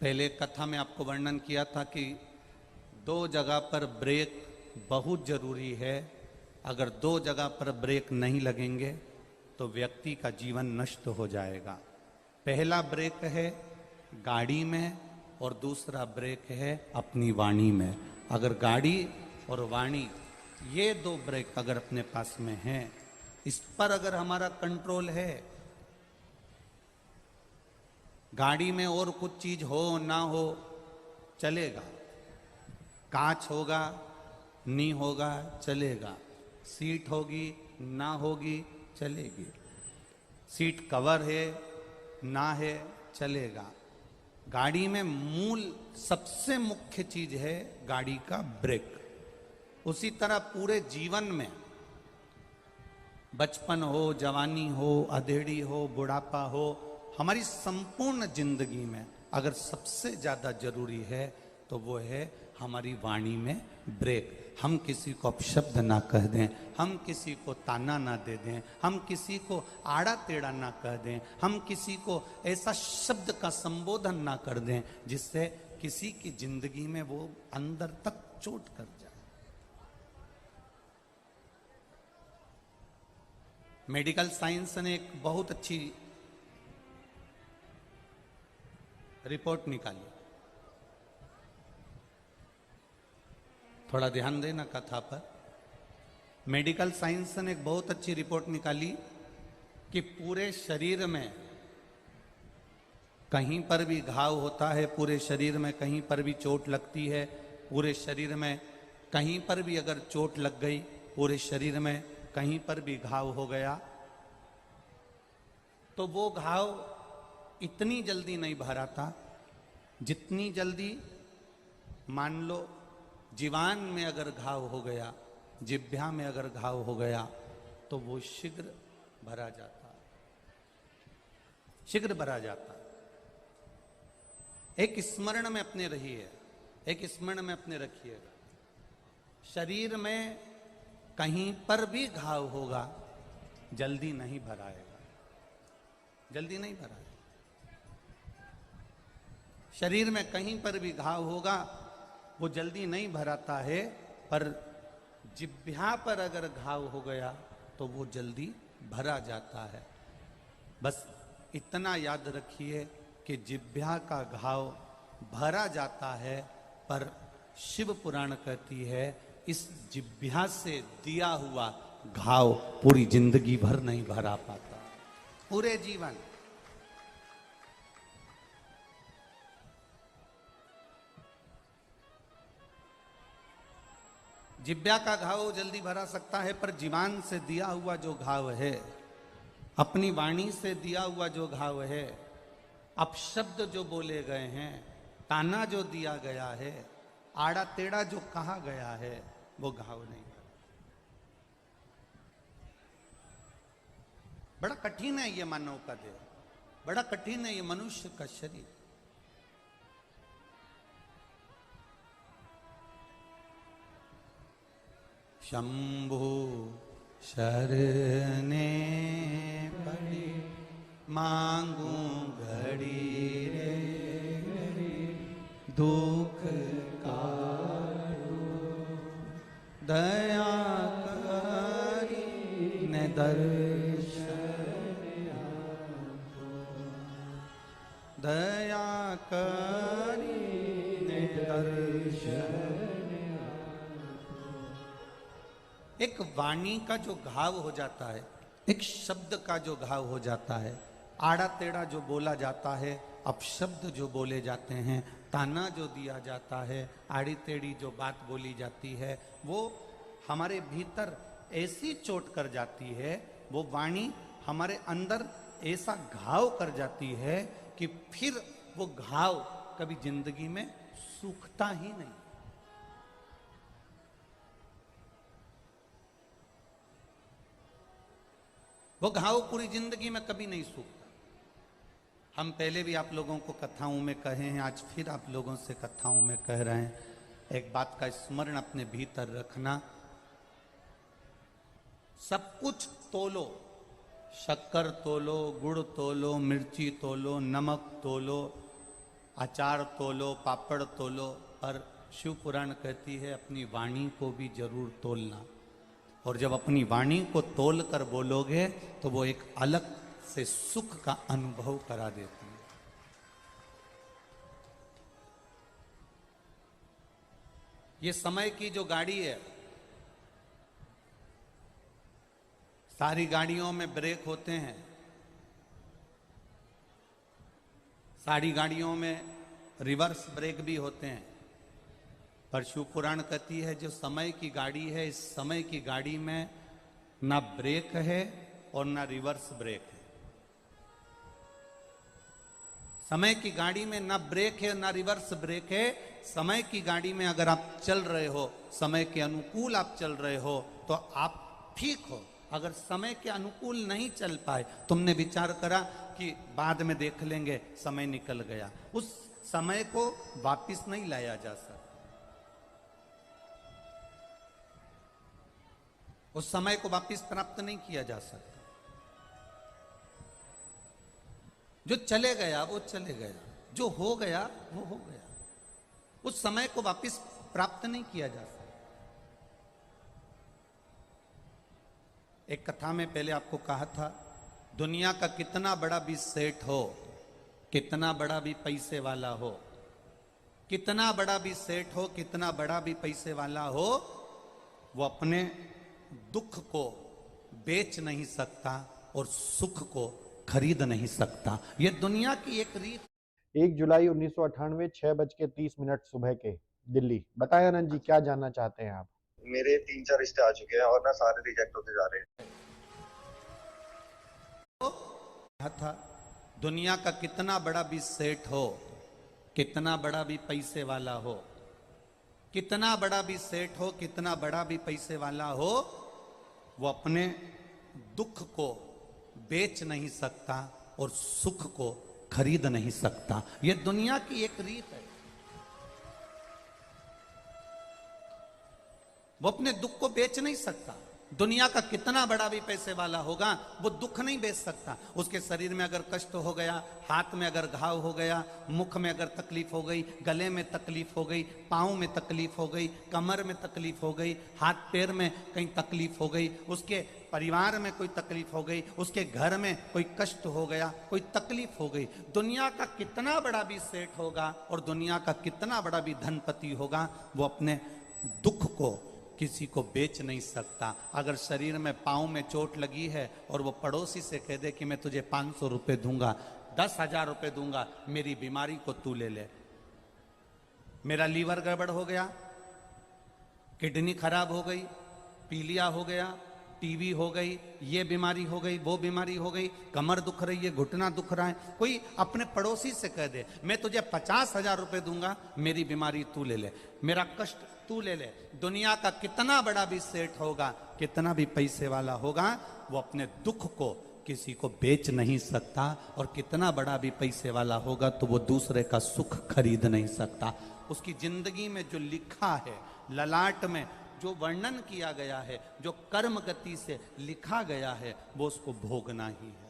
पहले कथा में आपको वर्णन किया था कि दो जगह पर ब्रेक बहुत जरूरी है। अगर दो जगह पर ब्रेक नहीं लगेंगे तो व्यक्ति का जीवन नष्ट हो जाएगा। पहला ब्रेक है गाड़ी में और दूसरा ब्रेक है अपनी वाणी में। अगर गाड़ी और वाणी ये दो ब्रेक अगर अपने पास में हैं, इस पर अगर हमारा कंट्रोल है, गाड़ी में और कुछ चीज हो ना हो चलेगा, कांच होगा नहीं होगा चलेगा, सीट होगी ना होगी चलेगी, सीट कवर है ना है चलेगा। गाड़ी में मूल सबसे मुख्य चीज है गाड़ी का ब्रेक। उसी तरह पूरे जीवन में, बचपन हो, जवानी हो, अधेड़ी हो, बुढ़ापा हो, हमारी संपूर्ण जिंदगी में अगर सबसे ज्यादा जरूरी है तो वो है हमारी वाणी में ब्रेक। हम किसी को अपशब्द ना कह दें, हम किसी को ताना ना दे दें, हम किसी को आड़ा टेढ़ा ना कह दें, हम किसी को ऐसा शब्द का संबोधन ना कर दें जिससे किसी की जिंदगी में वो अंदर तक चोट कर जाए। मेडिकल साइंस ने एक बहुत अच्छी रिपोर्ट निकाली, थोड़ा ध्यान देना कथा पर। मेडिकल साइंस ने एक बहुत अच्छी रिपोर्ट निकाली कि पूरे शरीर में कहीं पर भी घाव होता है, पूरे शरीर में कहीं पर भी चोट लगती है, पूरे शरीर में कहीं पर भी अगर चोट लग गई, पूरे शरीर में कहीं पर भी घाव हो गया, तो वो घाव इतनी जल्दी नहीं भराता जितनी जल्दी मान लो जीवान में अगर घाव हो गया, जिह्वा में अगर घाव हो गया तो वो शीघ्र भरा जाता है, शीघ्र भरा जाता है। एक स्मरण में अपने रहिए, एक स्मरण में अपने रखिएगा, शरीर में कहीं पर भी घाव होगा जल्दी नहीं भराएगा, जल्दी नहीं भराएगा। शरीर में कहीं पर भी घाव होगा वो जल्दी नहीं भराता है, पर जिह्वा पर अगर घाव हो गया तो वो जल्दी भरा जाता है। बस इतना याद रखिए कि जिह्वा का घाव भरा जाता है, पर शिव पुराण कहती है इस जिह्वा से दिया हुआ घाव पूरी जिंदगी भर नहीं भरा पाता, पूरे जीवन। जिह्वा का घाव जल्दी भरा सकता है, पर जीवान से दिया हुआ जो घाव है, अपनी वाणी से दिया हुआ जो घाव है, अपशब्द जो बोले गए हैं, ताना जो दिया गया है, आड़ा टेढ़ा जो कहा गया है, वो घाव नहीं भरा। बड़ा कठिन है ये मानव का देह, बड़ा कठिन है ये मनुष्य का शरीर। शंभु शरणे पड़ी मांगू घड़ी रे, दुख काटो दया करी ने दर्शन आपो, दया करी ने दर्शन। एक वाणी का जो घाव हो जाता है, एक शब्द का जो घाव हो जाता है, आड़ा टेढ़ा जो बोला जाता है, अपशब्द जो बोले जाते हैं, ताना जो दिया जाता है, आड़ी टेढ़ी जो बात बोली जाती है, वो हमारे भीतर ऐसी चोट कर जाती है, वो वाणी हमारे अंदर ऐसा घाव कर जाती है कि फिर वो घाव कभी जिंदगी में सूखता ही नहीं। वो घाव पूरी जिंदगी में कभी नहीं सूखता। हम पहले भी आप लोगों को कथाओं में कहे हैं, आज फिर आप लोगों से कथाओं में कह रहे हैं, एक बात का स्मरण अपने भीतर रखना, सब कुछ तोलो, शक्कर तोलो, गुड़ तोलो, मिर्ची तोलो, नमक तोलो, अचार तोलो, पापड़ तोलो, पर शिव पुराण कहती है अपनी वाणी को भी जरूर तोलना। और जब अपनी वाणी को तोल कर बोलोगे तो वो एक अलग से सुख का अनुभव करा देती है। ये समय की जो गाड़ी है, सारी गाड़ियों में ब्रेक होते हैं, सारी गाड़ियों में रिवर्स ब्रेक भी होते हैं, पर शिव पुराण कहती है जो समय की गाड़ी है, इस समय की गाड़ी में ना ब्रेक है और ना रिवर्स ब्रेक है। समय की गाड़ी में ना ब्रेक है ना रिवर्स ब्रेक है। समय की गाड़ी में अगर आप चल रहे हो, समय के अनुकूल आप चल रहे हो तो आप ठीक हो। अगर समय के अनुकूल नहीं चल पाए, तुमने विचार करा कि बाद में देख लेंगे, समय निकल गया, उस समय को वापस नहीं लाया जा सकता। उस समय को वापस प्राप्त नहीं किया जा सकता। जो चले गया वो चले गया, जो हो गया वो हो गया। उस समय को वापस प्राप्त नहीं किया जा सकता। एक कथा में पहले आपको कहा था, दुनिया का कितना बड़ा भी सेठ हो, कितना बड़ा भी पैसे वाला हो, कितना बड़ा भी सेठ हो, कितना बड़ा भी पैसे वाला हो, वो अपने दुख को बेच नहीं सकता और सुख को खरीद नहीं सकता। ये दुनिया की एक रीत। 1 जुलाई 1998 6:30 सुबह के दिल्ली। बताएं आनंद जी, क्या जानना चाहते हैं आप? मेरे 3-4 रिश्ते आ चुके हैं और ना सारे रिजेक्ट होते जा रहे हैं। था दुनिया का कितना बड़ा भी सेठ हो, कितना बड़ा भी पैसे वाला हो, कितना बड़ा भी सेठ हो, कितना बड़ा भी पैसे वाला हो, वो अपने दुख को बेच नहीं सकता और सुख को खरीद नहीं सकता। ये दुनिया की एक रीत है। वो अपने दुख को बेच नहीं सकता। दुनिया का कितना बड़ा भी पैसे वाला होगा, वो दुख नहीं बेच सकता। उसके शरीर में अगर कष्ट हो गया, हाथ में अगर घाव हो गया, मुख में अगर तकलीफ हो गई, गले में तकलीफ हो गई, पाँव में तकलीफ हो गई, कमर में तकलीफ हो गई, हाथ पैर में कहीं तकलीफ हो गई, उसके परिवार में कोई तकलीफ हो गई, उसके घर में कोई कष्ट हो गया, कोई तकलीफ हो गई, दुनिया का कितना बड़ा भी सेठ होगा और दुनिया का कितना बड़ा भी धनपति होगा, वो अपने दुख को किसी को बेच नहीं सकता। अगर शरीर में पाँव में चोट लगी है और वो पड़ोसी से कह दे कि मैं तुझे 500 रुपये दूंगा, 10,000 रुपये दूंगा, मेरी बीमारी को तू ले ले। मेरा लीवर गड़बड़ हो गया, किडनी खराब हो गई, पीलिया हो गया, टीबी हो गई, ये बीमारी हो गई, वो बीमारी हो गई, कमर दुख रही है, घुटना दुख रहा है, कोई अपने पड़ोसी से कह दे मैं तुझे 50,000 रुपये दूंगा, मेरी बीमारी तू ले ले, मेरा कष्ट तू ले ले। दुनिया का कितना बड़ा भी सेठ होगा, कितना भी पैसे वाला होगा, वो अपने दुख को किसी को बेच नहीं सकता। और कितना बड़ा भी पैसे वाला होगा तो वो दूसरे का सुख खरीद नहीं सकता। उसकी जिंदगी में जो लिखा है, ललाट में जो वर्णन किया गया है, जो कर्म गति से लिखा गया है, वो उसको भोगना ही है।